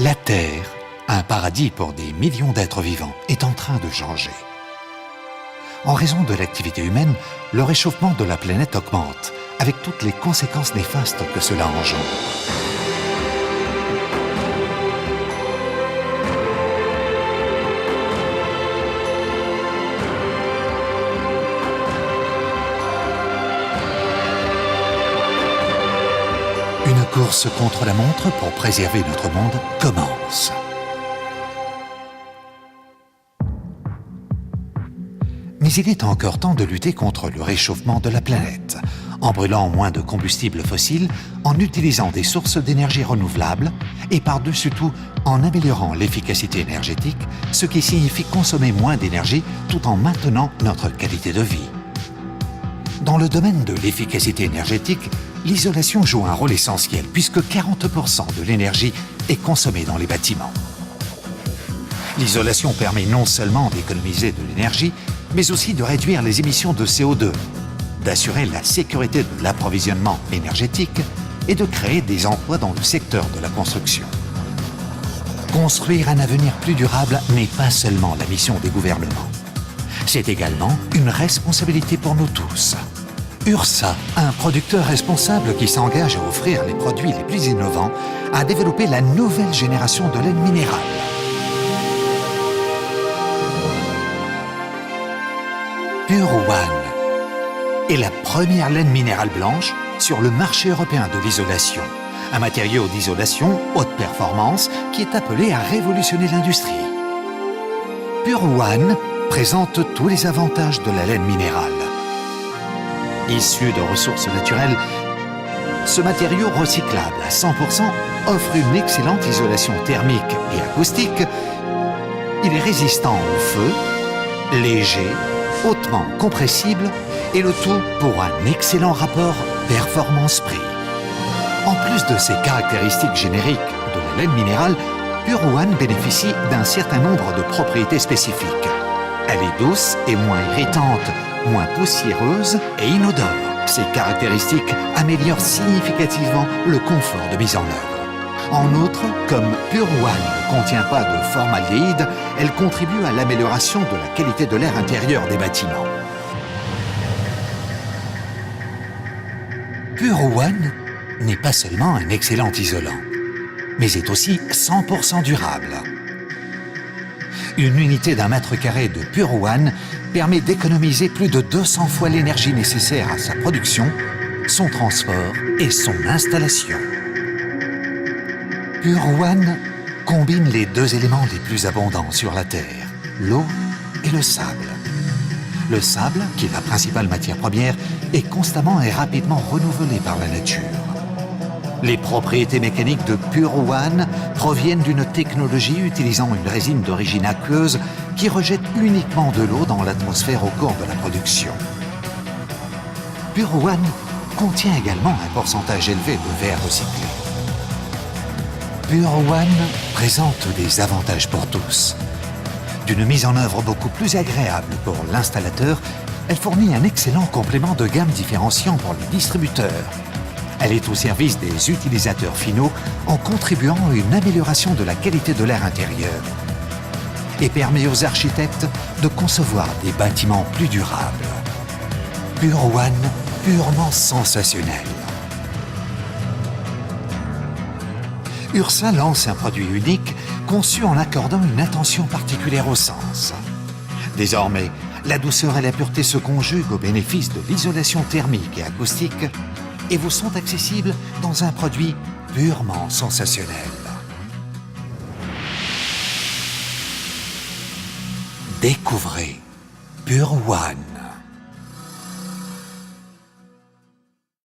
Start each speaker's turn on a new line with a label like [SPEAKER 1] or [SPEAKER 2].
[SPEAKER 1] La Terre, un paradis pour des millions d'êtres vivants, est en train de changer. En raison de l'activité humaine, le réchauffement de la planète augmente, avec toutes les conséquences néfastes que cela engendre. Une course contre la montre pour préserver notre monde commence. Mais il est encore temps de lutter contre le réchauffement de la planète, en brûlant moins de combustibles fossiles, en utilisant des sources d'énergie renouvelables et par-dessus tout en améliorant l'efficacité énergétique, ce qui signifie consommer moins d'énergie tout en maintenant notre qualité de vie. Dans le domaine de l'efficacité énergétique, l'isolation joue un rôle essentiel puisque 40% de l'énergie est consommée dans les bâtiments. L'isolation permet non seulement d'économiser de l'énergie, mais aussi de réduire les émissions de CO2, d'assurer la sécurité de l'approvisionnement énergétique et de créer des emplois dans le secteur de la construction. Construire un avenir plus durable n'est pas seulement la mission des gouvernements. C'est également une responsabilité pour nous tous. Ursa, un producteur responsable qui s'engage à offrir les produits les plus innovants, a développé la nouvelle génération de laine minérale. Pure One est la première laine minérale blanche sur le marché européen de l'isolation, un matériau d'isolation haute performance qui est appelé à révolutionner l'industrie. Pure One présente tous les avantages de la laine minérale. Issu de ressources naturelles, ce matériau recyclable à 100% offre une excellente isolation thermique et acoustique. Il est résistant au feu, léger, hautement compressible et le tout pour un excellent rapport performance-prix. En plus de ces caractéristiques génériques de la laine minérale, Pure One bénéficie d'un certain nombre de propriétés spécifiques. Elle est douce et moins irritante, moins poussiéreuse et inodore. Ces caractéristiques améliorent significativement le confort de mise en œuvre. En outre, comme Pure One ne contient pas de formaldéhyde, elle contribue à l'amélioration de la qualité de l'air intérieur des bâtiments. Pure One n'est pas seulement un excellent isolant, mais est aussi 100% durable. Une unité d'1 mètre carré de Pure One permet d'économiser plus de 200 fois l'énergie nécessaire à sa production, son transport et son installation. Pure One combine les deux éléments les plus abondants sur la Terre, l'eau et le sable. Le sable, qui est la principale matière première, est constamment et rapidement renouvelé par la nature. Les propriétés mécaniques de Pure One proviennent d'une technologie utilisant une résine d'origine aqueuse qui rejette uniquement de l'eau dans l'atmosphère au cours de la production. Pure One contient également un pourcentage élevé de verre recyclé. Pure One présente des avantages pour tous. D'une mise en œuvre beaucoup plus agréable pour l'installateur, elle fournit un excellent complément de gamme différenciant pour les distributeurs. Elle est au service des utilisateurs finaux en contribuant à une amélioration de la qualité de l'air intérieur et permet aux architectes de concevoir des bâtiments plus durables. Pure One, purement sensationnel. Ursa lance un produit unique conçu en accordant une attention particulière au sens. Désormais, la douceur et la pureté se conjuguent au bénéfice de l'isolation thermique et acoustique et vous sont accessibles dans un produit purement sensationnel. Découvrez Pure One.